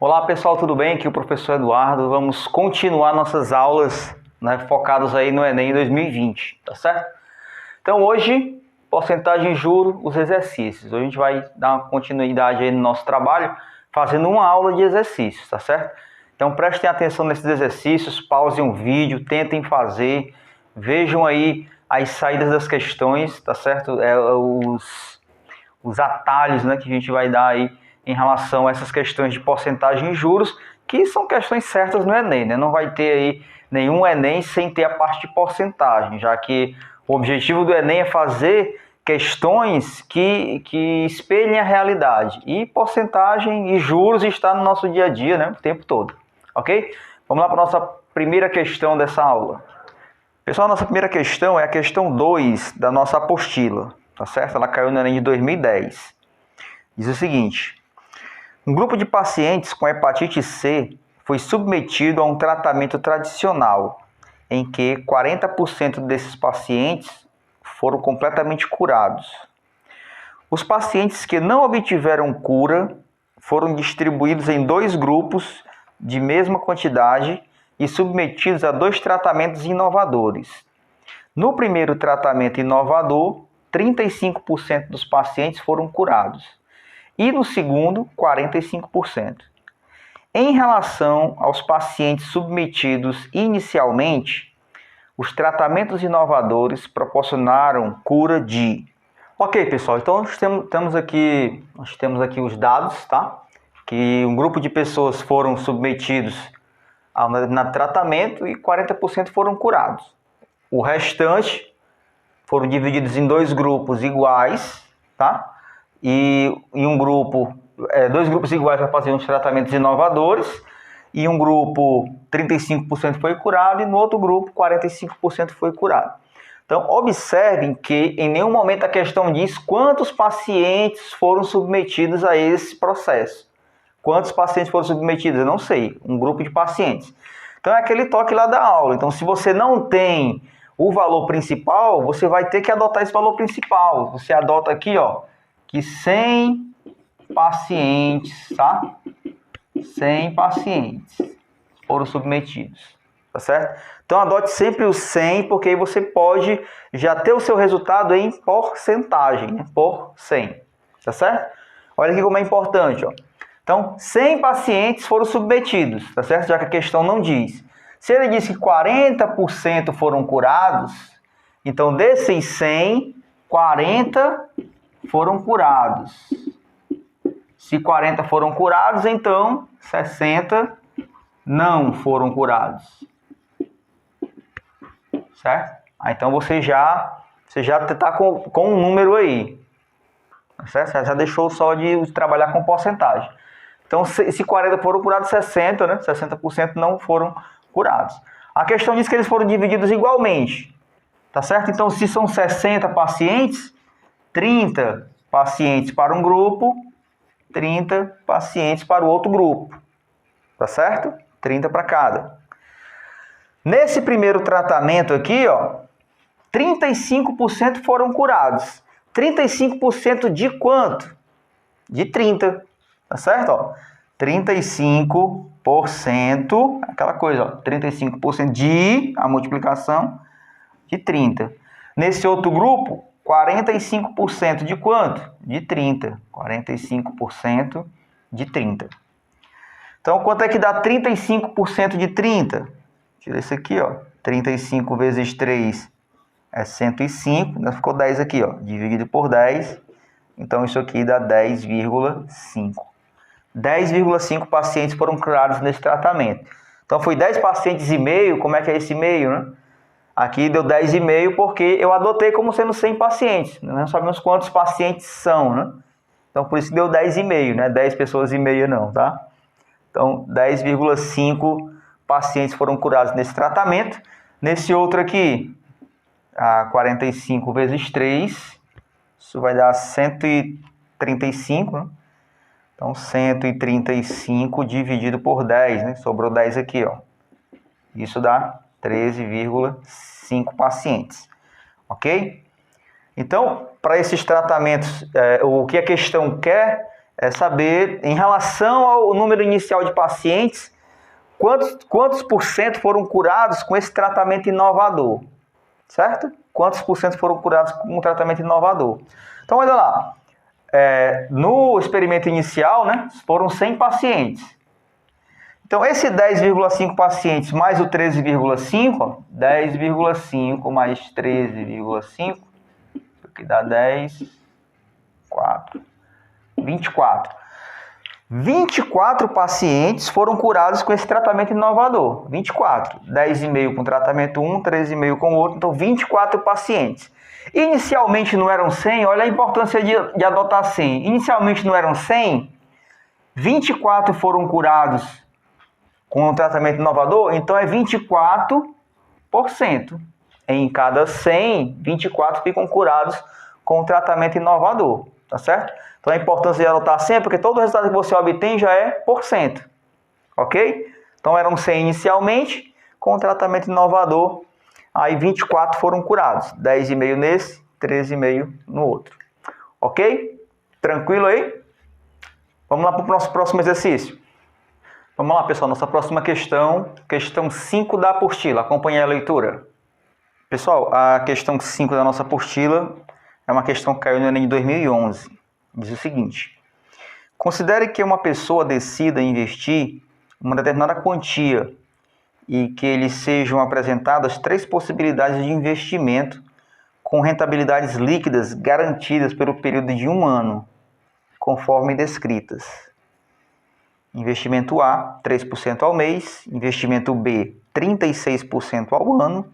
Olá pessoal, tudo bem? Aqui é o professor Eduardo. Vamos continuar nossas aulas, focadas aí no Enem 2020, tá certo? Então hoje, porcentagem de juros, os exercícios. Hoje a gente vai dar uma continuidade aí no nosso trabalho, fazendo uma aula de exercícios, tá certo? Então prestem atenção nesses exercícios, pausem o vídeo, tentem fazer, vejam aí as saídas das questões, tá certo? Os atalhos, que a gente vai dar aí em relação a essas questões de porcentagem e juros, que são questões certas no Enem, né? Não vai ter aí nenhum Enem sem ter a parte de porcentagem, já que o objetivo do Enem é fazer questões que espelhem a realidade. E porcentagem e juros está no nosso dia a dia, né? O tempo todo. Ok? Vamos lá para a nossa primeira questão dessa aula. Pessoal, a nossa primeira questão é a questão 2 da nossa apostila, tá certo? Ela caiu no Enem de 2010. Diz o seguinte: um grupo de pacientes com hepatite C foi submetido a um tratamento tradicional, em que 40% desses pacientes foram completamente curados. Os pacientes que não obtiveram cura foram distribuídos em 2 grupos de mesma quantidade e submetidos a 2 tratamentos inovadores. No primeiro tratamento inovador, 35% dos pacientes foram curados. E no segundo, 45%. Em relação aos pacientes submetidos inicialmente, os tratamentos inovadores proporcionaram cura de... Ok, pessoal, então nós temos aqui os dados, tá? Que um grupo de pessoas foram submetidos a tratamento e 40% foram curados. O restante foram divididos em 2 grupos iguais, tá? E um grupo, 2 grupos iguais para fazer uns tratamentos inovadores, e um grupo 35% foi curado e no outro grupo 45% foi curado. Então, observem que em nenhum momento a questão diz quantos pacientes foram submetidos a esse processo. Quantos pacientes foram submetidos? Eu não sei, um grupo de pacientes. Então, é aquele toque lá da aula. Então, se você não tem o valor principal, você vai ter que adotar esse valor principal. Você adota aqui, ó, que 100 pacientes, tá? 100 pacientes foram submetidos, tá certo? Então, adote sempre o 100, porque aí você pode já ter o seu resultado em porcentagem, né? Por 100, tá certo? Olha aqui como é importante, ó. Então, 100 pacientes foram submetidos, tá certo? Já que a questão não diz. Se ele diz que 40% foram curados, então desses 100, 40 foram curados. Se 40 foram curados, então 60 não foram curados. Certo? Então você já está com um número aí. Certo? Você já deixou só de trabalhar com porcentagem. Então, se 40 foram curados, 60, né? 60% não foram curados. A questão diz que eles foram divididos igualmente. Tá certo? Então, se são 60 pacientes, 30 pacientes para um grupo, 30 pacientes para o outro grupo. Tá certo? 30 para cada. Nesse primeiro tratamento aqui, ó, 35% foram curados. 35% de quanto? De 30. Tá certo? Ó, 35%, aquela coisa, ó, 35% de a multiplicação de 30. Nesse outro grupo, 45% de quanto? De 30. 45% de 30. Então, quanto é que dá 35% de 30? Tira isso aqui, ó. 35 vezes 3 é 105. Ficou 10 aqui, ó. Dividido por 10. Então, isso aqui dá 10,5. 10,5 pacientes foram curados nesse tratamento. Então, foi 10 pacientes e meio. Como é que é esse meio, né? Aqui deu 10,5 porque eu adotei como sendo 100 pacientes. Não sabemos quantos pacientes são, né? Então, por isso deu 10,5, né? 10 pessoas e meia não, tá? Então, 10,5 pacientes foram curados nesse tratamento. Nesse outro aqui, 45 vezes 3, isso vai dar 135, né? Então, 135 dividido por 10, né? Sobrou 10 aqui, ó. Isso dá 13,5 pacientes. Ok? Então, para esses tratamentos, o que a questão quer é saber, em relação ao número inicial de pacientes, quantos por cento foram curados com esse tratamento inovador, certo? Quantos por cento foram curados com um tratamento inovador. Então, olha lá, no experimento inicial, né, foram 100 pacientes. Então, esse 10,5 pacientes mais o 13,5, 10,5 mais 13,5, que dá 10, 4, 24. 24 pacientes foram curados com esse tratamento inovador. 24. 10,5 com tratamento 1, 13,5 com o outro. Então, 24 pacientes. Inicialmente não eram 100. Olha a importância de adotar 100. Inicialmente não eram 100. 24 foram curados com o tratamento inovador. Então, é 24%. Em cada 100, 24 ficam curados com o tratamento inovador. Tá certo? Então, a importância de adotar 100 é porque todo o resultado que você obtém já é por cento. Ok? Então, eram 100 inicialmente, com o tratamento inovador, aí 24 foram curados. 10,5 nesse, 13,5 no outro. Ok? Tranquilo aí? Vamos lá para o nosso próximo exercício. Vamos lá, pessoal. Nossa próxima questão, questão 5 da apostila. Acompanhe a leitura. Pessoal, a questão 5 da nossa apostila é uma questão que caiu no Enem de 2011. Diz o seguinte: considere que uma pessoa decida investir uma determinada quantia e que lhe sejam apresentadas 3 possibilidades de investimento com rentabilidades líquidas garantidas pelo período de 1 ano, conforme descritas. Investimento A, 3% ao mês. Investimento B, 36% ao ano.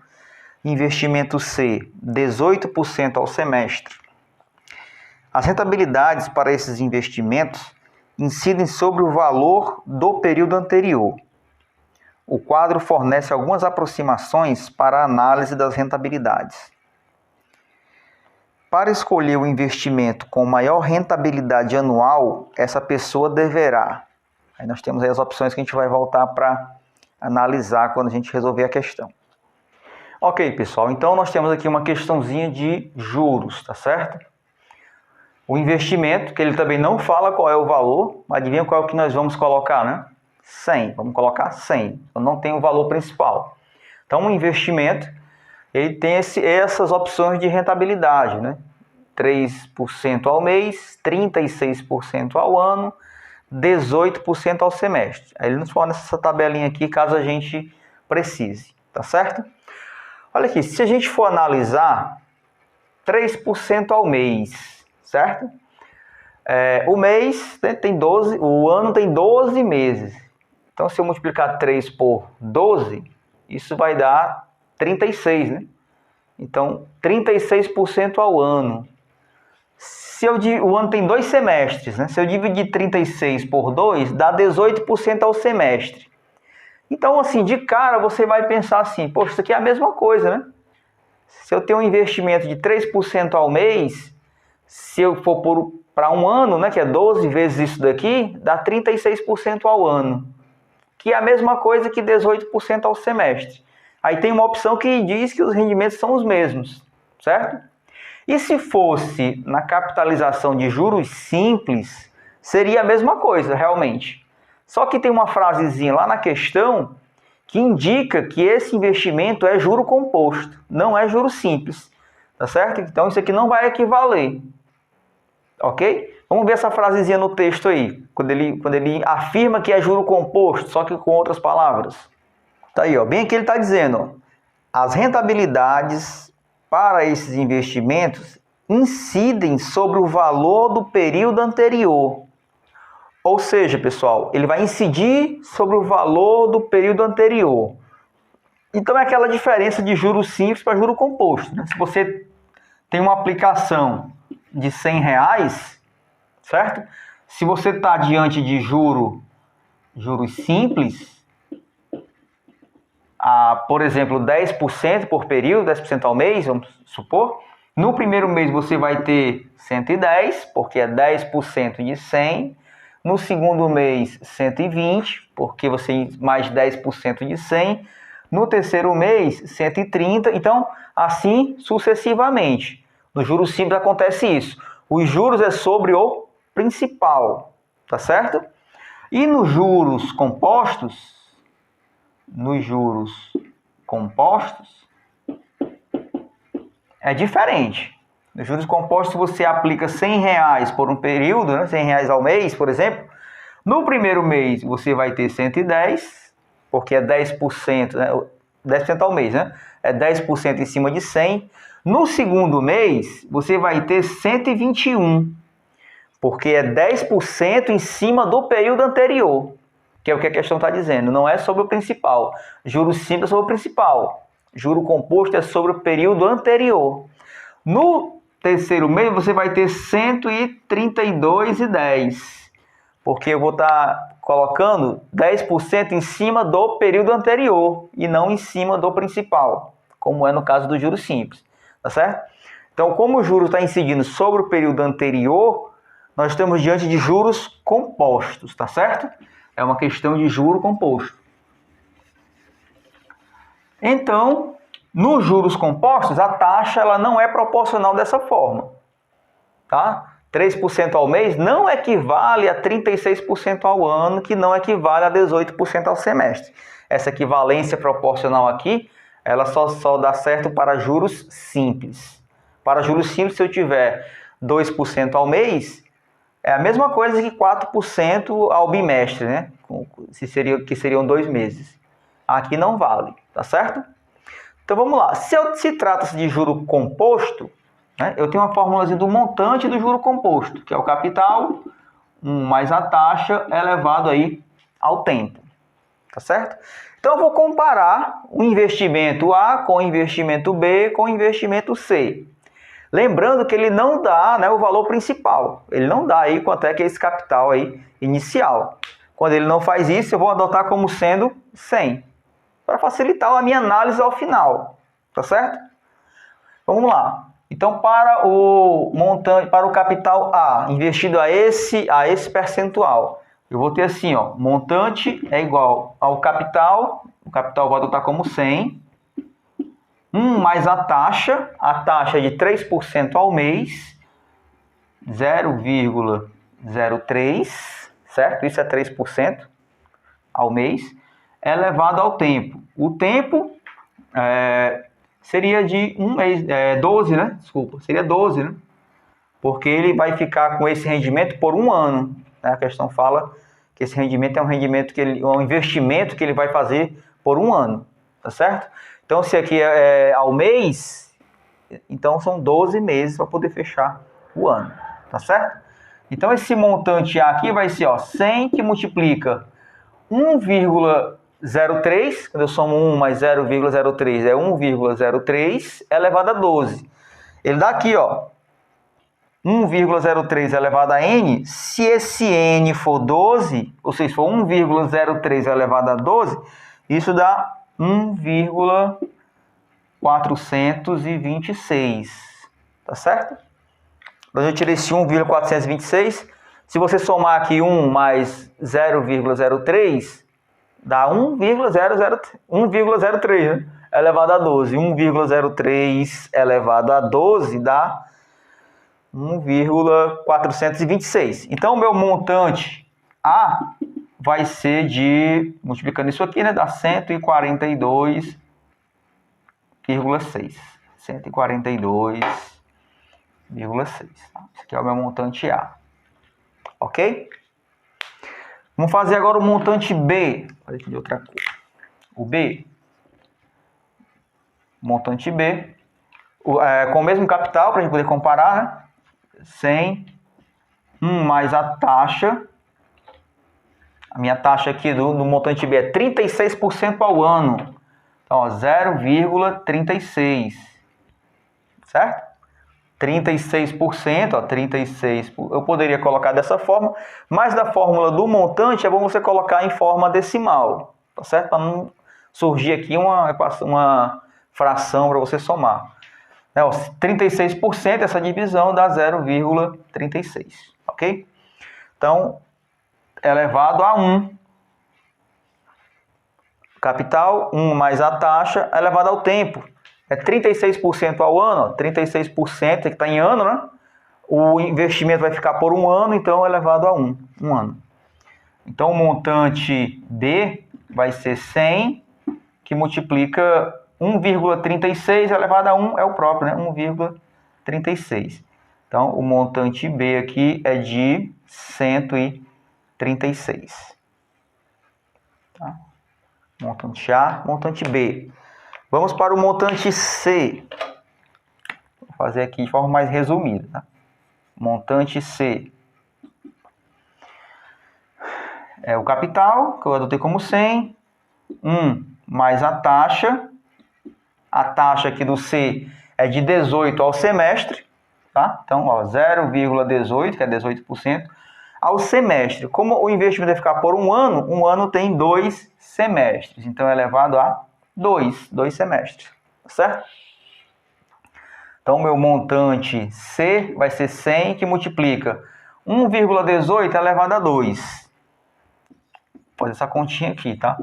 Investimento C, 18% ao semestre. As rentabilidades para esses investimentos incidem sobre o valor do período anterior. O quadro fornece algumas aproximações para a análise das rentabilidades. Para escolher o investimento com maior rentabilidade anual, essa pessoa deverá... Aí nós temos aí as opções que a gente vai voltar para analisar quando a gente resolver a questão. Ok, pessoal, então nós temos aqui uma questãozinha de juros, tá certo? O investimento, que ele também não fala qual é o valor, mas adivinha qual é o que nós vamos colocar, né? 100, vamos colocar 100, então não tem o valor principal. Então o investimento, ele tem essas opções de rentabilidade, né? 3% ao mês, 36% ao ano, 18% ao semestre. Aí ele nos fornece essa tabelinha aqui, caso a gente precise, tá certo? Olha aqui, se a gente for analisar 3% ao mês, certo? O mês tem 12, o ano tem 12 meses. Então, se eu multiplicar 3 por 12, isso vai dar 36, né? Então, 36% ao ano. O ano tem 2 semestres, né? Se eu dividir 36 por 2, dá 18% ao semestre. Então, assim, de cara você vai pensar assim, poxa, isso aqui é a mesma coisa, né? Se eu tenho um investimento de 3% ao mês, se eu for para 1 ano, né, que é 12 vezes isso daqui, dá 36% ao ano, que é a mesma coisa que 18% ao semestre. Aí tem uma opção que diz que os rendimentos são os mesmos, certo? E se fosse na capitalização de juros simples, seria a mesma coisa, realmente. Só que tem uma frasezinha lá na questão que indica que esse investimento é juro composto, não é juro simples, tá certo? Então isso aqui não vai equivaler, ok? Vamos ver essa frasezinha no texto aí, quando ele afirma que é juro composto, só que com outras palavras. Tá aí, ó, bem aqui ele está dizendo, ó, as rentabilidades para esses investimentos incidem sobre o valor do período anterior. Ou seja, pessoal, ele vai incidir sobre o valor do período anterior. Então é aquela diferença de juro simples para juro composto, né? Se você tem uma aplicação de R$100, certo? Se você está diante de juros simples, por exemplo, 10% por período, 10% ao mês, vamos supor. No primeiro mês você vai ter 110, porque é 10% de 100. No segundo mês, 120, porque você mais 10% de 100. No terceiro mês, 130. Então, assim sucessivamente. No juros simples acontece isso. Os juros é sobre o principal, tá certo? E nos juros compostos, é diferente. Nos juros compostos você aplica R$100 por um período, né? R$100 ao mês, por exemplo. No primeiro mês você vai ter 110, porque é 10%, né? 10% ao mês, né? É 10% em cima de 100. No segundo mês você vai ter 121, porque é 10% em cima do período anterior, que é o que a questão está dizendo. Não é sobre o principal. Juros simples é sobre o principal. Juro composto é sobre o período anterior. No terceiro mês você vai ter 132,10, porque eu vou estar colocando 10% em cima do período anterior e não em cima do principal, como é no caso do juros simples, tá certo? Então, como o juro está incidindo sobre o período anterior, nós estamos diante de juros compostos, tá certo? É uma questão de juro composto. Então, nos juros compostos, a taxa ela não é proporcional dessa forma, tá? 3% ao mês não equivale a 36% ao ano, que não equivale a 18% ao semestre. Essa equivalência proporcional aqui, ela só dá certo para juros simples. Para juros simples, se eu tiver 2% ao mês, é a mesma coisa que 4% ao bimestre, né? Que seriam 2 meses. Aqui não vale, tá certo? Então vamos lá. Se trata-se de juro composto, né, eu tenho uma formulazinha do montante do juro composto, que é o capital mais a taxa elevado aí ao tempo, tá certo? Então eu vou comparar o investimento A com o investimento B com o investimento C. Lembrando que ele não dá, né, o valor principal. Ele não dá aí quanto é que é esse capital aí inicial. Quando ele não faz isso, eu vou adotar como sendo 100, para facilitar a minha análise ao final, tá certo? Vamos lá. Então, para o montante, para o capital A, investido a esse percentual, eu vou ter assim, ó, montante é igual ao capital, o capital vou adotar como 100, mais a taxa é de 3% ao mês, 0,03, certo? Isso é 3% ao mês, elevado ao tempo. O tempo seria de um mês, 12, né? Desculpa, seria 12, né? Porque ele vai ficar com esse rendimento por um ano. Né? A questão fala que esse rendimento é um rendimento um investimento que ele vai fazer por um ano, tá certo? Então, se aqui é ao mês, então são 12 meses para poder fechar o ano, tá certo? Então, esse montante A aqui vai ser, ó, 100 que multiplica 1,03, quando eu somo 1 mais 0,03, é 1,03 elevado a 12. Ele dá aqui, ó, 1,03 elevado a n. Se esse n for 12, ou seja, for 1,03 elevado a 12, isso dá 1,426, tá certo? Então, eu tirei esse 1,426. Se você somar aqui 1 mais 0,03, dá 1,03, né? Elevado a 12. 1,03 elevado a 12 dá 1,426. Então, o meu montante A vai ser de, multiplicando isso aqui, né, dá 142,6. 142,6. Tá? Esse aqui é o meu montante A. Ok? Vamos fazer agora o montante B. Olha aqui de outra cor. O B. Montante B. Com o mesmo capital, para a gente poder comparar, né? 100. Mais a taxa. A minha taxa aqui do montante B é 36% ao ano. Então, 0,36. Certo? 36%, ó, 36%. Eu poderia colocar dessa forma, mas da fórmula do montante é bom você colocar em forma decimal. Tá certo? Para não surgir aqui uma fração para você somar. 36%, essa divisão dá 0,36. Ok? Então, elevado a 1. Capital, 1 mais a taxa, elevado ao tempo. É 36% ao ano, ó, 36% que está em ano, né? O investimento vai ficar por 1 ano, então é elevado a 1 ano. Então, o montante B vai ser 100, que multiplica 1,36 elevado a 1, é o próprio, né? 1,36. Então, o montante B aqui é de 136. Tá? Montante A, montante B. Vamos para o montante C. Vou fazer aqui de forma mais resumida. Tá? Montante C. É o capital, que eu adotei como 100. 1 mais a taxa. A taxa aqui do C é de 18 ao semestre. Tá? Então, 0,18, que é 18%, ao semestre. Como o investimento vai ficar por 1 ano tem 2 semestres. Então, é elevado a 2 semestres. Certo? Então, o meu montante C vai ser 100, que multiplica 1,18 elevado a 2. Vou fazer essa continha aqui, tá?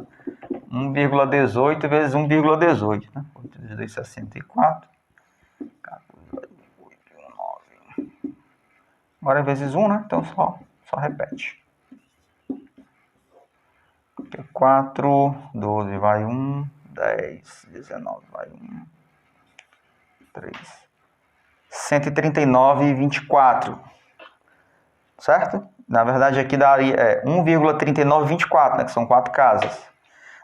1,18 vezes 1,18, né? 8 vezes 2, 64. Agora é vezes 1, né? Então só repete. 4, 12 vai 1, 10, 19 vai 1, 3, 139,24. Certo? Na verdade aqui daria 1,3924, né? Que são 4 casas.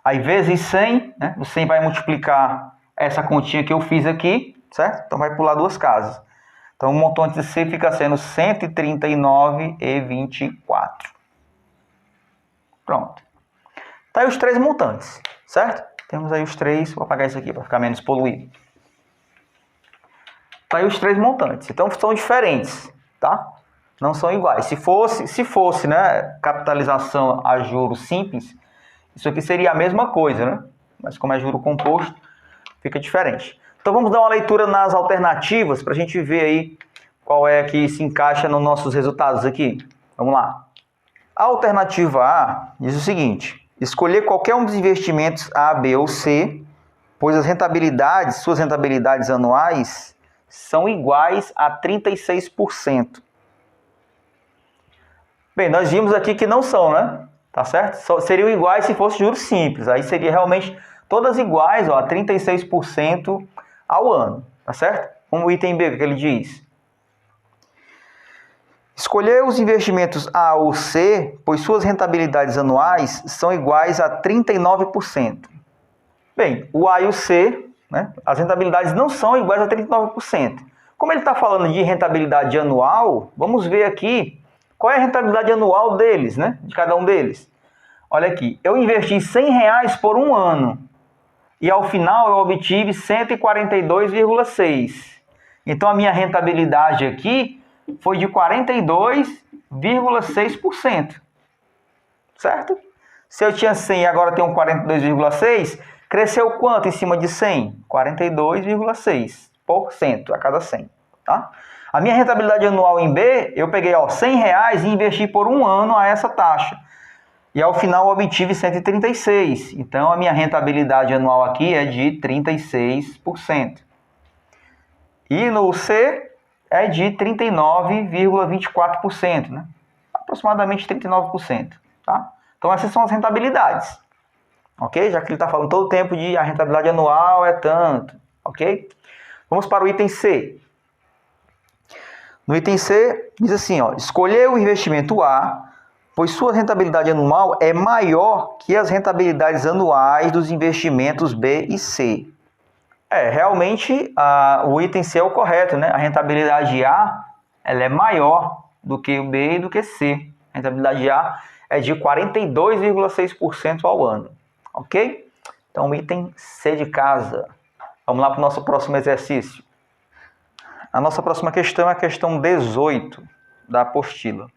Aí vezes 100, né? O 100 vai multiplicar essa continha que eu fiz aqui, certo? Então vai pular 2 casas. Então o montante C fica sendo 139,24. Pronto. Tá aí os 3 montantes, certo? Temos aí os 3, vou apagar isso aqui para ficar menos poluído. Tá aí os 3 montantes. Então são diferentes, tá? Não são iguais. Se fosse, né, capitalização a juros simples, isso aqui seria a mesma coisa, né? Mas como é juro composto, fica diferente. Então vamos dar uma leitura nas alternativas para a gente ver aí qual é que se encaixa nos nossos resultados aqui. Vamos lá. A alternativa A diz o seguinte: escolher qualquer um dos investimentos A, B ou C, pois suas rentabilidades anuais são iguais a 36%. Bem, nós vimos aqui que não são, né? Tá certo? Seriam iguais se fosse juros simples. Aí seria realmente todas iguais, ó, a 36% ao ano. Tá certo? Como o item B, o que ele diz? Escolher os investimentos A ou C, pois suas rentabilidades anuais são iguais a 39%. Bem, o A e o C, né, as rentabilidades não são iguais a 39%. Como ele está falando de rentabilidade anual, vamos ver aqui qual é a rentabilidade anual deles, né, de cada um deles. Olha aqui, eu investi R$100 por 1 ano e ao final eu obtive 142,6. Então a minha rentabilidade aqui foi de 42,6%. Certo? Se eu tinha 100 e agora tenho 42,6, cresceu quanto em cima de 100? 42,6% a cada 100. Tá? A minha rentabilidade anual em B, eu peguei R$100 e investi por 1 ano a essa taxa. E ao final eu obtive 136. Então a minha rentabilidade anual aqui é de 36%. E no C é de 39,24%, né? Aproximadamente 39%. Tá? Então essas são as rentabilidades. Ok? Já que ele está falando todo o tempo de a rentabilidade anual é tanto. Ok? Vamos para o item C. No item C diz assim, ó, escolher o investimento A, pois sua rentabilidade anual é maior que as rentabilidades anuais dos investimentos B e C. Realmente o item C é o correto, né? A rentabilidade A ela é maior do que o B e do que C. A rentabilidade A é de 42,6% ao ano. Ok? Então, item C de casa. Vamos lá para o nosso próximo exercício. A nossa próxima questão é a questão 18 da apostila.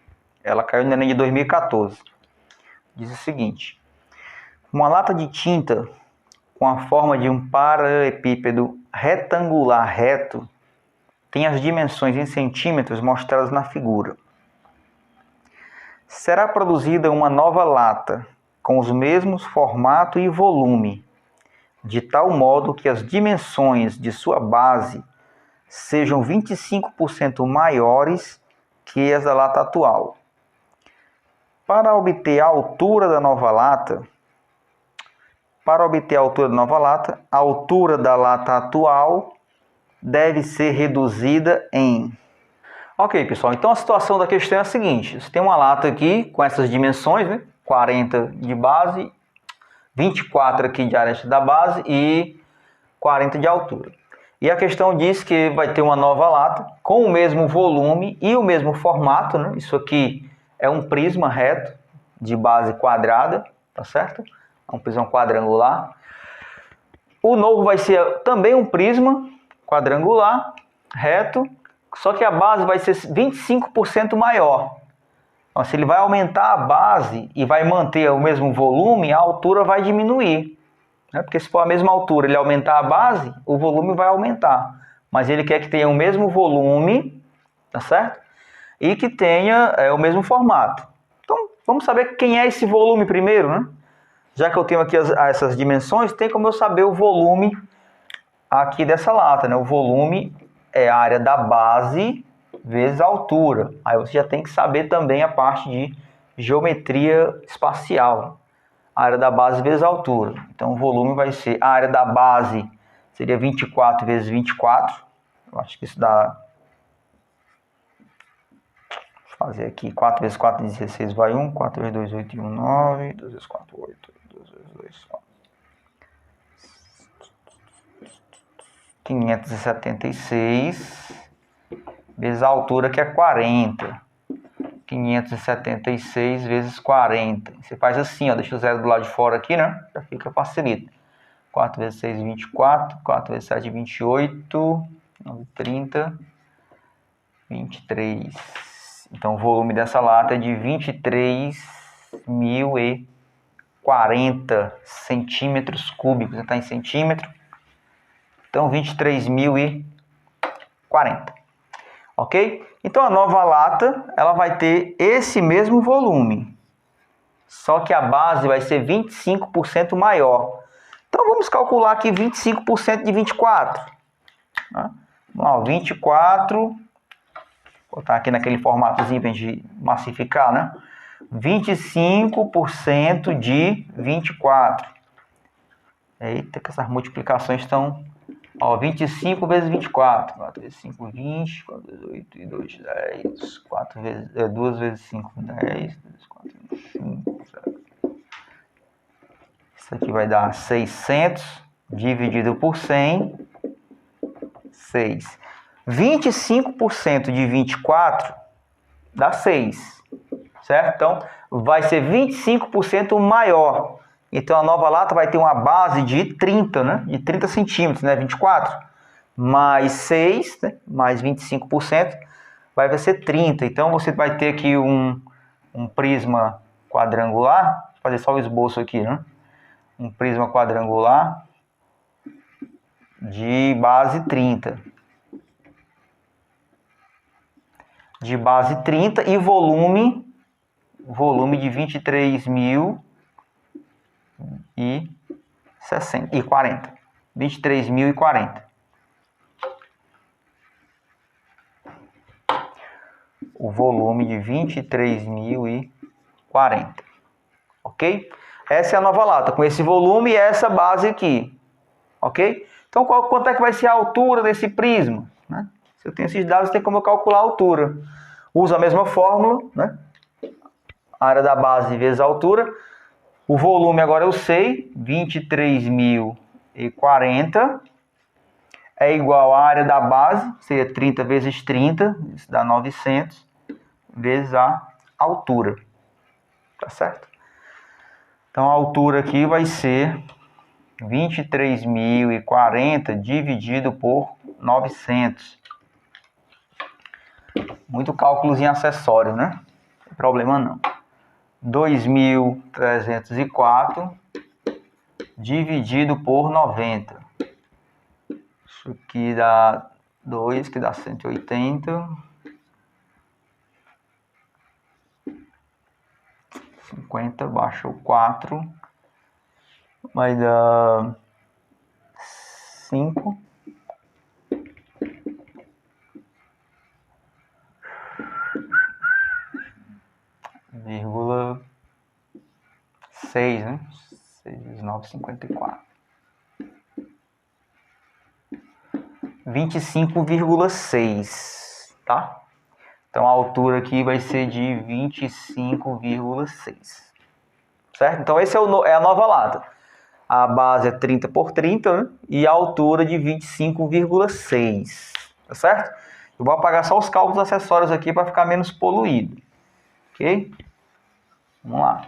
Ela caiu no Enem de 2014. Diz o seguinte: uma lata de tinta com a forma de um paralelepípedo retangular reto tem as dimensões em centímetros mostradas na figura. Será produzida uma nova lata com os mesmos formato e volume, de tal modo que as dimensões de sua base sejam 25% maiores que as da lata atual. Para obter a altura da nova lata, a altura da lata atual deve ser reduzida em... Ok, pessoal, então a situação da questão é a seguinte. Você tem uma lata aqui com essas dimensões, né? 40 de base, 24 aqui de aresta da base e 40 de altura. E a questão diz que vai ter uma nova lata com o mesmo volume e o mesmo formato, né? Isso aqui é um prisma reto de base quadrada, tá certo? É um prisma quadrangular. O novo vai ser também um prisma quadrangular, reto, só que a base vai ser 25% maior. Então, se ele vai aumentar a base e vai manter o mesmo volume, a altura vai diminuir. Né? Porque se for a mesma altura ele aumentar a base, o volume vai aumentar. Mas ele quer que tenha o mesmo volume, tá certo? E que tenha o mesmo formato. Então, vamos saber quem é esse volume primeiro, né? Já que eu tenho aqui essas dimensões, tem como eu saber o volume aqui dessa lata, né? O volume é a área da base vezes a altura. Aí você já tem que saber também a parte de geometria espacial. A área da base vezes a altura. Então o volume vai ser, a área da base seria 24 vezes 24. Eu acho que isso dá... Deixa eu fazer aqui. 4 vezes 4, 16 vai 1. 4 vezes 2, 8 e 1, 9. 2 vezes 4, 8. 2 vezes 2, 4. 576 vezes a altura, que é 40. 576 vezes 40. Você faz assim, ó, deixa o zero do lado de fora aqui, né? Já fica facilita. 4 vezes 6, 24. 4 vezes 7, 28. 9, 30. 23. Então o volume dessa lata é de 23.040 centímetros cúbicos. Está em centímetro. Então 23.040. Ok? Então a nova lata ela vai ter esse mesmo volume. Só que a base vai ser 25% maior. Então vamos calcular aqui 25% de 24. Né? Vamos lá, 24. Vou botar aqui naquele formatozinho para a gente massificar, né? 25% de 24. Eita, que essas multiplicações estão... Ó, 25 vezes 24. 4 vezes 5, 20. 4 vezes 8 e 2, 10. 4 vezes, 2 vezes 5, 10. 2 vezes 4, 5, 7. Isso aqui vai dar 600 dividido por 100. 6. 25% de 24 dá 6. Certo? Então, vai ser 25% maior. Então, a nova lata vai ter uma base de 30, né? De 30 centímetros, né? 24. Mais 6, né? Mais 25%, vai ser 30. Então, você vai ter aqui um prisma quadrangular. Vou fazer só o esboço aqui, né? Um prisma quadrangular de base 30. De base 30 e volume de 23.040. 23.040. O volume de 23.040. Ok? Essa é a nova lata, com esse volume e essa base aqui. Ok? Então, quanto é que vai ser a altura desse prisma? Né? Se eu tenho esses dados, tem como eu calcular a altura. Uso a mesma fórmula, né? A área da base vezes a altura. O volume agora eu sei, 23.040 é igual à área da base, seria 30 vezes 30, isso dá 900, vezes a altura. Tá certo? Então a altura aqui vai ser 23.040 dividido por 900. Muito cálculozinho acessório, né? Não tem problema não. 2.304 dividido por 90. Isso aqui dá 2, que dá 180. 50, baixa o 4. Vai dar 5. 6, né? 6,954. 25,6, tá? Então a altura aqui vai ser de 25,6, certo? Então esse é a nova lata. A base é 30 por 30, né? E a altura de 25,6, tá certo? Eu vou apagar só os cálculos acessórios aqui para ficar menos poluído, ok? Vamos lá.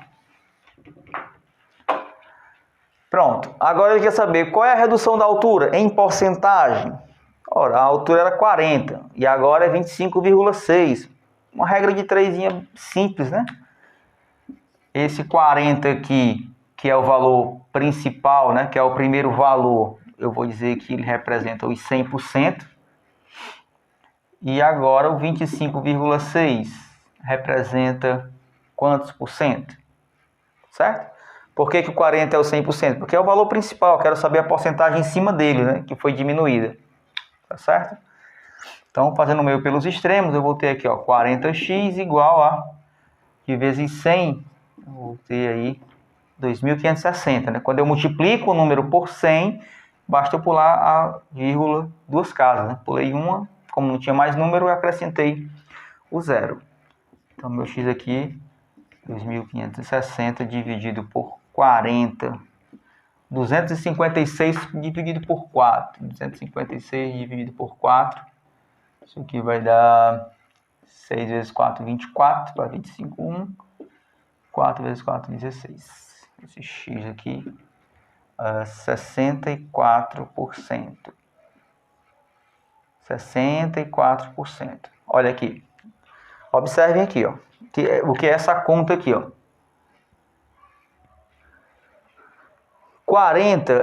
Pronto. Agora ele quer saber qual é a redução da altura em porcentagem. Ora, a altura era 40 e agora é 25,6. Uma regra de 3 simples, né? Esse 40 aqui, que é o valor principal, né? Que é o primeiro valor, eu vou dizer que ele representa os 100%. E agora o 25,6 representa quantos por cento? Certo? Por que o 40 é o 100%? Porque é o valor principal, eu quero saber a porcentagem em cima dele, né? Que foi diminuída. Tá certo? Então, fazendo o meio pelos extremos, eu vou ter aqui, ó, 40x igual a, de vezes 100, eu vou ter aí 2.560, né? Quando eu multiplico o número por 100, basta eu pular a vírgula duas casas, né? Pulei uma, como não tinha mais número, eu acrescentei o zero. Então, meu x aqui, 2.560 dividido por 40, 256 dividido por 4. 256 dividido por 4. Isso aqui vai dar 6 vezes 4, 24. Para 25, 1. 4 vezes 4, 16. Esse x aqui, 64%. 64%. Olha aqui. Observem aqui, ó. O que é essa conta aqui, ó. 40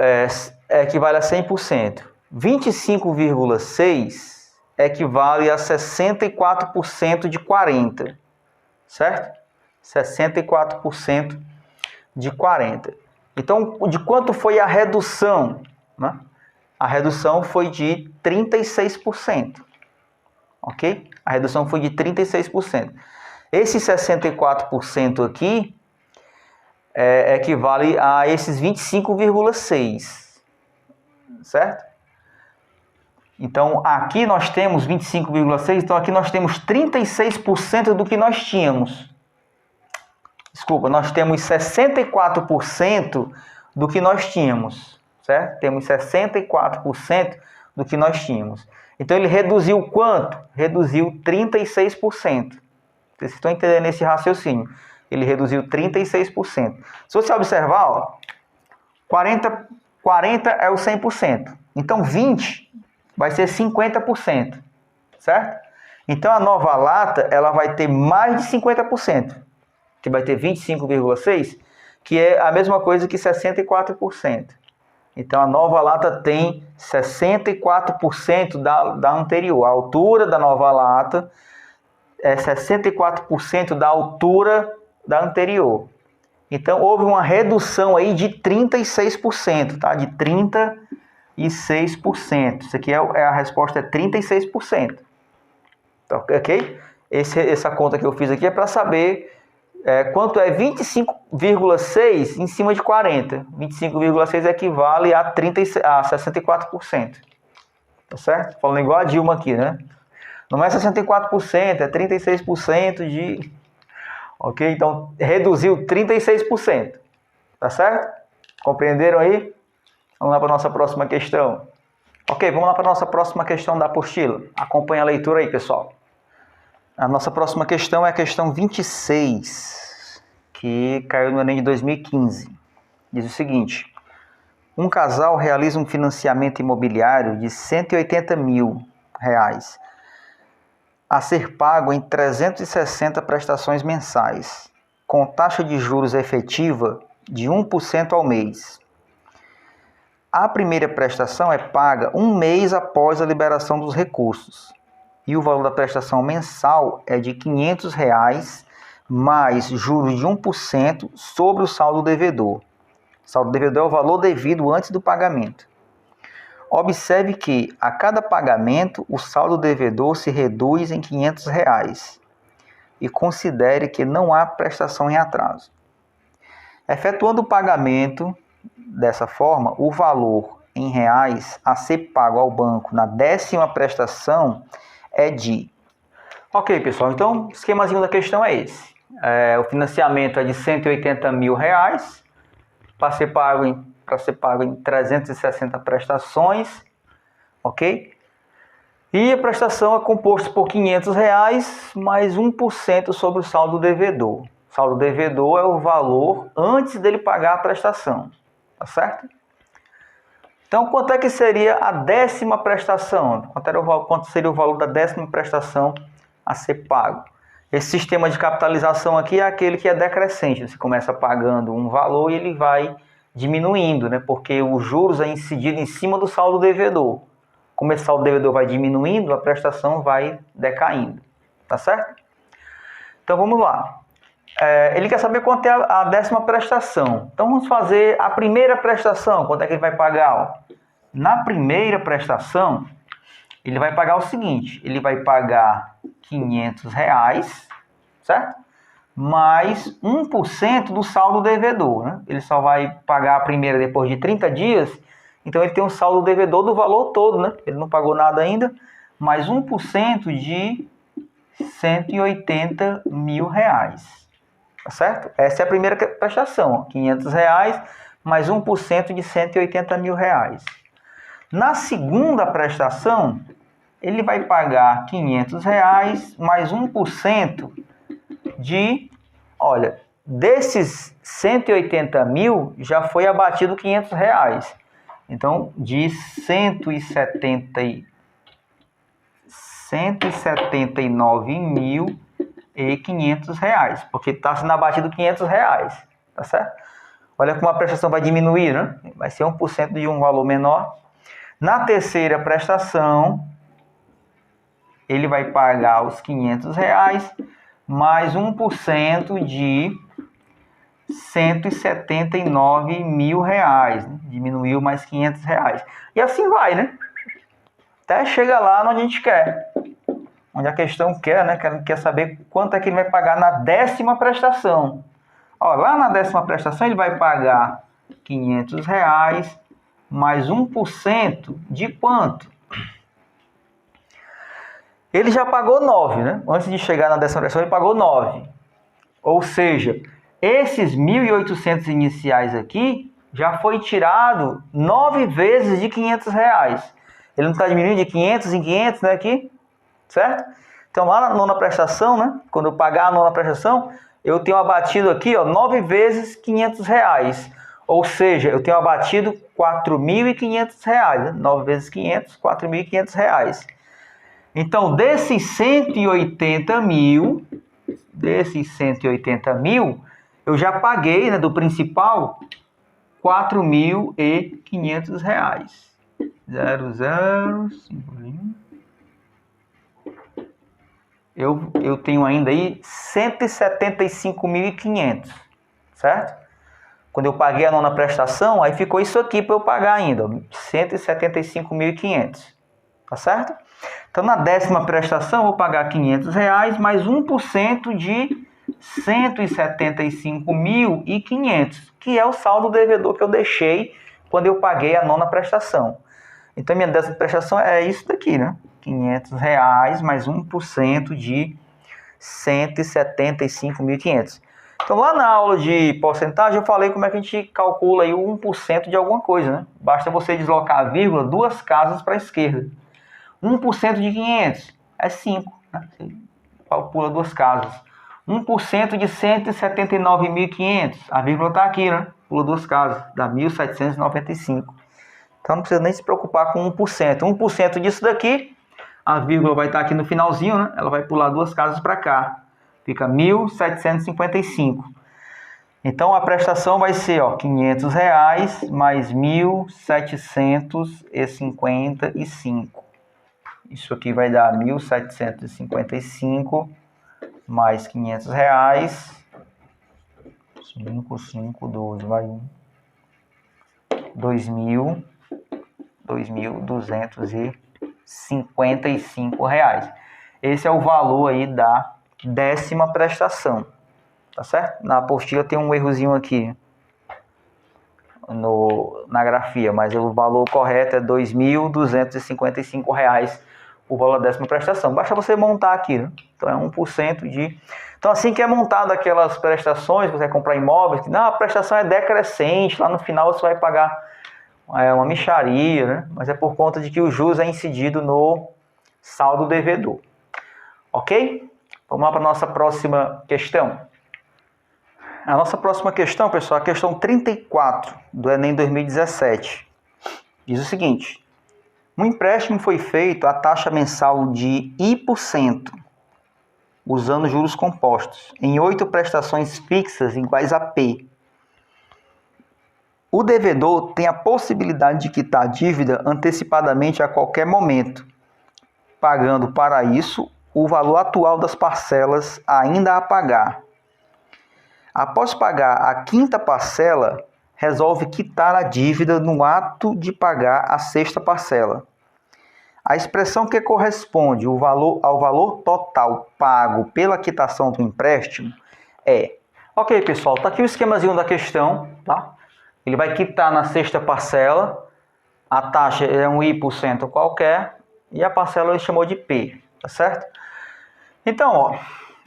equivale a 100%. 25,6 equivale a 64% de 40. Certo? 64% de 40. Então, de quanto foi a redução? Né? A redução foi de 36%. Ok? A redução foi de 36%. Esse 64% aqui equivale a esses 25,6, certo? Então, aqui nós temos 25,6, então aqui nós temos 36% do que nós tínhamos. Desculpa, nós temos 64% do que nós tínhamos, certo? Temos 64% do que nós tínhamos. Então, ele reduziu quanto? Reduziu 36%. Vocês estão entendendo esse raciocínio? Ele reduziu 36%. Se você observar, ó, 40 é o 100%. Então, 20 vai ser 50%, certo? Então, a nova lata ela vai ter mais de 50%, que vai ter 25,6%, que é a mesma coisa que 64%. Então, a nova lata tem 64% da anterior. A altura da nova lata é 64% da altura da anterior. Então, houve uma redução aí de 36%, tá? De 36%. Isso aqui a resposta é 36%. Tá, ok? Essa conta que eu fiz aqui é para saber quanto é 25,6 em cima de 40. 25,6 equivale a 64%. Tá certo? Falando igual a Dilma aqui, né? Não é 64%, é 36% de... Ok? Então, reduziu 36%. Tá certo? Compreenderam aí? Vamos lá para a nossa próxima questão. Ok, vamos lá para a nossa próxima questão da apostila. Acompanhe a leitura aí, pessoal. A nossa próxima questão é a questão 26, que caiu no Enem de 2015. Diz o seguinte: um casal realiza um financiamento imobiliário de R$180 mil a ser pago em 360 prestações mensais, com taxa de juros efetiva de 1% ao mês. A primeira prestação é paga um mês após a liberação dos recursos, e o valor da prestação mensal é de R$500 mais juros de 1% sobre o saldo devedor. O saldo devedor é o valor devido antes do pagamento. Observe que, a cada pagamento, o saldo devedor se reduz em R$500. e considere que não há prestação em atraso. Efetuando o pagamento dessa forma, o valor em reais a ser pago ao banco na 10ª prestação é de... Ok, pessoal, então o esquemazinho da questão é esse. O financiamento é de R$180 mil para ser pago em 360 prestações, ok? E a prestação é composta por R$500 mais 1% sobre o saldo devedor. O saldo devedor é o valor antes dele pagar a prestação, tá certo? Então, quanto é que seria a 10ª prestação? Quanto seria o valor da 10ª prestação a ser pago? Esse sistema de capitalização aqui é aquele que é decrescente. Você começa pagando um valor e ele vai diminuindo, né? Porque os juros é incidido em cima do saldo devedor. Como esse saldo devedor vai diminuindo, a prestação vai decaindo, tá certo? Então, vamos lá. Ele quer saber quanto é a 10ª prestação. Então, vamos fazer a primeira prestação. Quanto é que ele vai pagar? Na primeira prestação, ele vai pagar o seguinte. Ele vai pagar R$500, certo? Mais 1% do saldo devedor, né? Ele só vai pagar a primeira depois de 30 dias. Então, ele tem um saldo devedor do valor todo, né? Ele não pagou nada ainda. Mais 1% de R$180 mil. Tá certo? Essa é a primeira prestação, R$500 mais 1% de R$180 mil. Na segunda prestação, ele vai pagar R$500 mais 1% de... Olha, desses 180 mil, já foi abatido R$500. Então, de 179.500, porque está sendo abatido R$500, tá certo? Olha como a prestação vai diminuir, né? Vai ser 1% de um valor menor. Na terceira prestação, ele vai pagar os R$500 mais 1% de R$179 mil, né? Diminuiu mais R$500. E assim vai, né? Até chegar lá onde a gente quer. Onde a questão quer, né? Quer saber quanto é que ele vai pagar na 10ª prestação. Ó, lá na 10ª prestação ele vai pagar R$500 mais 1% de quanto? Ele já pagou 9, né? Antes de chegar na 10ª prestação ele pagou 9. Ou seja, esses 1.800 iniciais aqui já foi tirado 9 vezes de R$500. Ele não está diminuindo de 500 em 500, né? Aqui, certo? Então lá na 9ª prestação, né? Quando eu pagar a 9ª prestação, eu tenho abatido aqui, ó, 9 vezes R$500. Ou seja, eu tenho abatido R$4.500, né? 9 vezes 500, R$4.500. Então, desses 180 mil, eu já paguei, né, do principal, R$4.500. 0051. Eu tenho ainda aí 175.500, certo? Quando eu paguei a 9ª prestação, aí ficou isso aqui para eu pagar ainda, 175.500, tá certo? Então, na 10ª prestação, eu vou pagar R$500 mais 1% de R$175.500, que é o saldo devedor que eu deixei quando eu paguei a 9ª prestação. Então, minha 10ª prestação é isso daqui, né? R$500 mais 1% de R$175.500. Então, lá na aula de porcentagem, eu falei como é que a gente calcula aí o 1% de alguma coisa, né? Basta você deslocar a vírgula 2 casas para a esquerda. 1% de 500 é 5, né? Você calcula 2 casas. 1% de 179.500, a vírgula está aqui, né? Pula 2 casas, dá 1.795. Então não precisa nem se preocupar com 1%. 1% disso daqui, a vírgula vai estar aqui no finalzinho, né? Ela vai pular 2 casas para cá. Fica 1.755. Então a prestação vai ser, ó, R$500 mais 1.755. Isso aqui vai dar 1.755 mais R$500. 5, 12, vai 1. R$2.255. Esse é o valor aí da 10ª prestação. Tá certo? Na apostila tem um errozinho aqui na grafia, mas o valor correto é R$ 2.255 o valor da 10ª prestação. Basta você montar aqui, né? Então é 1% de... Então assim que é montado aquelas prestações, você vai comprar imóveis, não, a prestação é decrescente, lá no final você vai pagar uma mixaria, né? Mas é por conta de que o juros é incidido no saldo devedor. Ok? Vamos lá para a nossa próxima questão. A nossa próxima questão, pessoal, é a questão 34 do Enem 2017. Diz o seguinte: um empréstimo foi feito à taxa mensal de I%, usando juros compostos, em 8 prestações fixas iguais a P. O devedor tem a possibilidade de quitar a dívida antecipadamente a qualquer momento, pagando para isso o valor atual das parcelas ainda a pagar. Após pagar a 5ª parcela, resolve quitar a dívida no ato de pagar a 6ª parcela. A expressão que corresponde ao valor total pago pela quitação do empréstimo é... Ok, pessoal, está aqui o esquemazinho da questão, tá? Ele vai quitar na 6ª parcela, a taxa é um I% qualquer, e a parcela ele chamou de P, tá certo? Então, ó,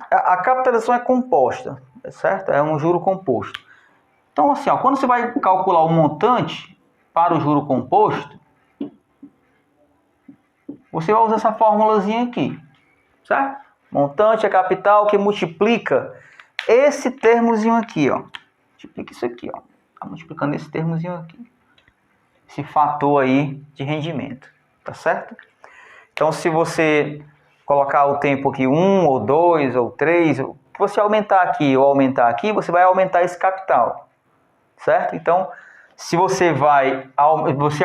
a capitalização é composta, tá certo? É um juro composto. Então, assim, ó, quando você vai calcular o montante para o juro composto, você vai usar essa formulazinha aqui, certo? Montante é capital que multiplica esse termozinho aqui, ó. Multiplica isso aqui, ó. Tá multiplicando esse termozinho aqui. Esse fator aí de rendimento, tá certo? Então, se você colocar o tempo aqui 1, ou 2, ou 3, se você aumentar aqui ou aumentar aqui, você vai aumentar esse capital, certo? Então, se você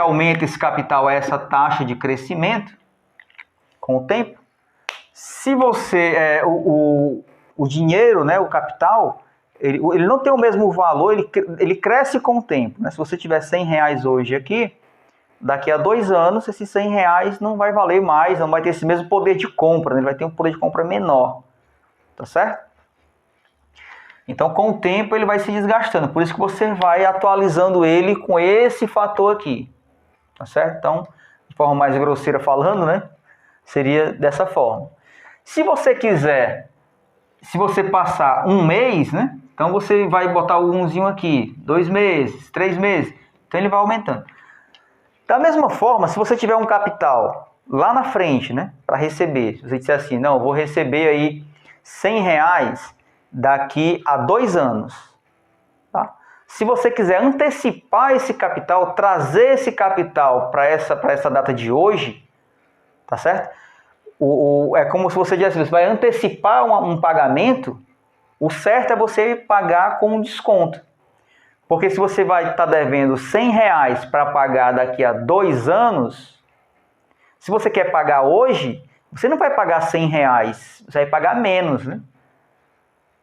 aumenta esse capital a essa taxa de crescimento com o tempo, se você o dinheiro, né, o capital, ele não tem o mesmo valor, ele cresce com o tempo, né? Se você tiver R$100 hoje aqui, daqui a 2 anos, esses R$100 não vai valer mais, não vai ter esse mesmo poder de compra, né? Ele vai ter um poder de compra menor, tá certo? Então, com o tempo, ele vai se desgastando, por isso que você vai atualizando ele com esse fator aqui, tá certo? Então, de forma mais grosseira falando, né, seria dessa forma. Se você quiser, se você passar um mês, né, então você vai botar o 1zinho aqui, 2 meses, 3 meses, então ele vai aumentando. Da mesma forma, se você tiver um capital lá na frente, né, para receber, se você disser assim, não, eu vou receber aí R$100 daqui a 2 anos, tá? Se você quiser antecipar esse capital, trazer esse capital para essa data de hoje, tá certo? É como se você dissesse, você vai antecipar um pagamento, o certo é você pagar com um desconto. Porque se você vai estar devendo R$100 para pagar daqui a 2 anos, se você quer pagar hoje, você não vai pagar R$100, você vai pagar menos, né?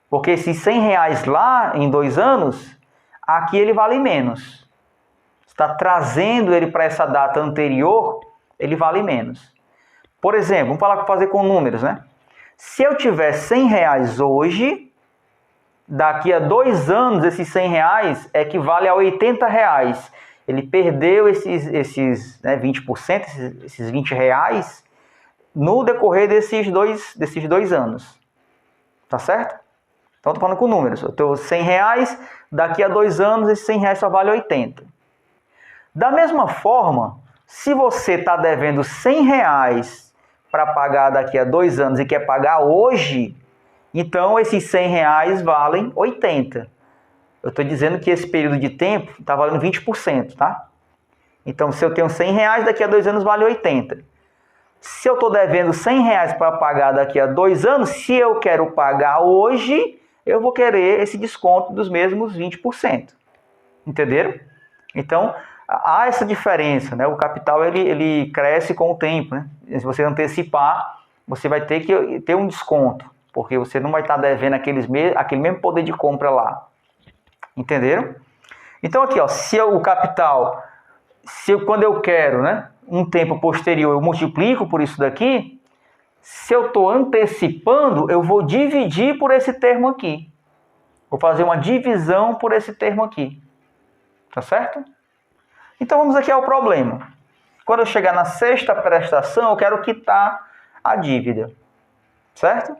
Porque esses R$100 lá em 2 anos, aqui ele vale menos. Você está trazendo ele para essa data anterior, ele vale menos. Por exemplo, vamos fazer com números, né? Se eu tiver R$100 hoje, daqui a 2 anos, esses R$100 equivale a R$80. Ele perdeu esses 20%, esses R$20 no decorrer desses dois anos. Tá certo? Então, estou falando com números. Eu tenho R$100, daqui a 2 anos, esses R$100 só vale 80. Da mesma forma, se você está devendo R$100 para pagar daqui a 2 anos e quer pagar hoje, então esses R$100 valem 80. Eu estou dizendo que esse período de tempo está valendo 20%, tá? Então, se eu tenho R$100, daqui a 2 anos vale 80. Se eu estou devendo R$100 para pagar daqui a 2 anos, se eu quero pagar hoje, eu vou querer esse desconto dos mesmos 20%. Entenderam? Então, há essa diferença, né? O capital ele cresce com o tempo, né? Se você antecipar, você vai ter que ter um desconto, porque você não vai estar devendo aquele mesmo poder de compra lá. Entenderam? Então aqui, ó, o capital, quando eu quero, né, um tempo posterior, eu multiplico por isso daqui, Se eu estou antecipando, eu vou dividir por esse termo aqui. Vou fazer uma divisão por esse termo aqui. Tá certo? Então vamos aqui ao problema. Quando eu chegar na sexta prestação, eu quero quitar a dívida. Certo?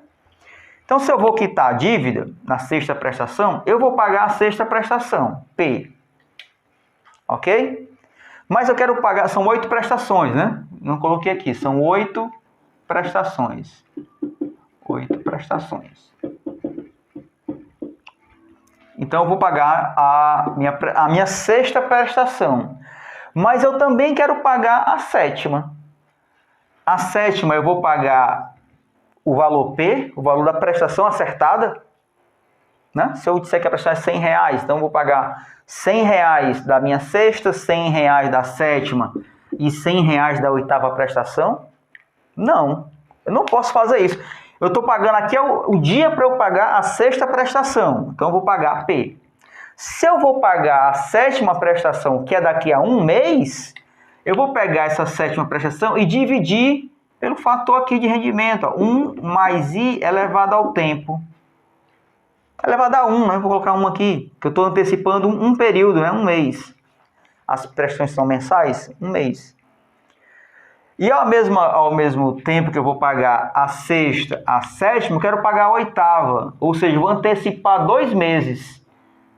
Então, se eu vou quitar a dívida na sexta prestação, eu vou pagar a sexta prestação, P. Ok? Mas eu quero pagar, são 8 prestações, né? Não coloquei aqui, são 8 prestações. 8 prestações. Então, eu vou pagar a minha sexta prestação. Mas eu também quero pagar a sétima. A sétima eu vou pagar o valor P, o valor da prestação acertada. Né? Se eu disser que a prestação é R$100, então eu vou pagar R$100 da minha sexta, R$100 da sétima e R$100 da oitava prestação? Não, eu não posso fazer isso. Eu estou pagando aqui o dia para eu pagar a sexta prestação, então eu vou pagar P. Se eu vou pagar a sétima prestação, que é daqui a um mês, eu vou pegar essa sétima prestação e dividir pelo fator aqui de rendimento, ó, 1 mais I elevado ao tempo. Elevado a 1, né? Vou colocar 1 aqui, que eu estou antecipando um período, né? Um mês. As prestações são mensais, um mês. E ao mesmo tempo que eu vou pagar a sexta, a sétima, eu quero pagar a oitava. Ou seja, eu vou antecipar 2 meses.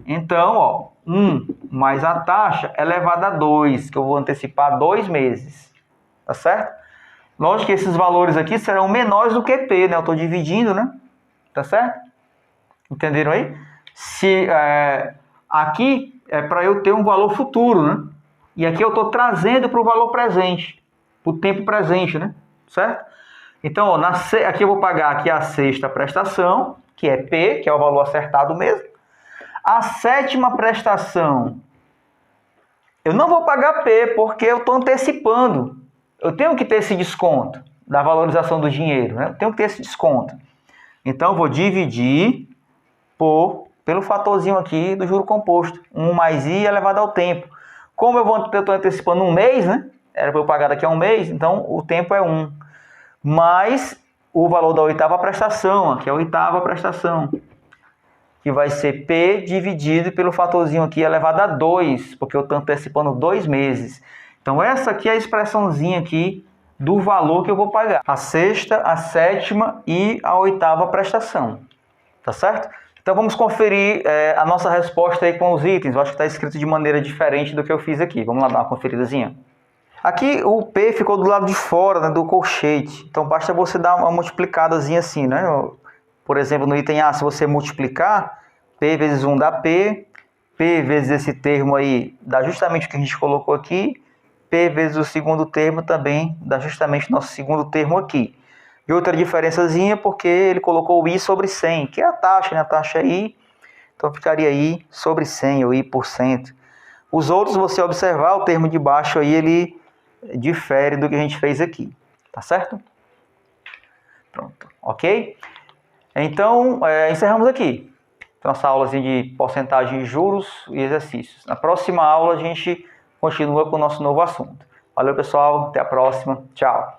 Então, ó, 1 mais a taxa elevada a 2, que eu vou antecipar 2 meses. Tá certo? Lógico que esses valores aqui serão menores do que P, né? Eu estou dividindo, né? Tá certo? Entenderam aí? Aqui é para eu ter um valor futuro, né? E aqui eu estou trazendo para o valor presente, para o tempo presente, né? Certo? Então, ó, aqui eu vou pagar aqui a sexta prestação, que é P, que é o valor acertado mesmo. A sétima prestação, eu não vou pagar P, porque eu estou antecipando. Eu tenho que ter esse desconto da valorização do dinheiro, né? Eu tenho que ter esse desconto. Então, eu vou dividir pelo fatorzinho aqui do juro composto. 1 mais I elevado ao tempo. Como eu estou antecipando um mês, né? Era para eu pagar daqui a um mês, então o tempo é 1. Mais o valor da oitava prestação, aqui é a oitava prestação, que vai ser P dividido pelo fatorzinho aqui elevado a 2, porque eu estou antecipando 2 meses. Então, essa aqui é a expressãozinha aqui do valor que eu vou pagar. A sexta, a sétima e a oitava prestação. Tá certo? Então, vamos conferir a nossa resposta aí com os itens. Eu acho que está escrito de maneira diferente do que eu fiz aqui. Vamos lá dar uma conferidazinha. Aqui, o P ficou do lado de fora, né, do colchete. Então, basta você dar uma multiplicadazinha assim, né? Por exemplo, no item A, se você multiplicar, P vezes 1 dá P. P vezes esse termo aí dá justamente o que a gente colocou aqui. P vezes o segundo termo também dá justamente o nosso segundo termo aqui. E outra diferençazinha porque ele colocou o I sobre 100, que é a taxa, né? A taxa é I, então ficaria I sobre 100, ou I%. Os outros, você observar, o termo de baixo aí, ele difere do que a gente fez aqui, tá certo? Pronto, ok? Então, encerramos aqui nossa aulazinha de porcentagem de juros e exercícios. Na próxima aula, a gente continua com o nosso novo assunto. Valeu, pessoal. Até a próxima. Tchau.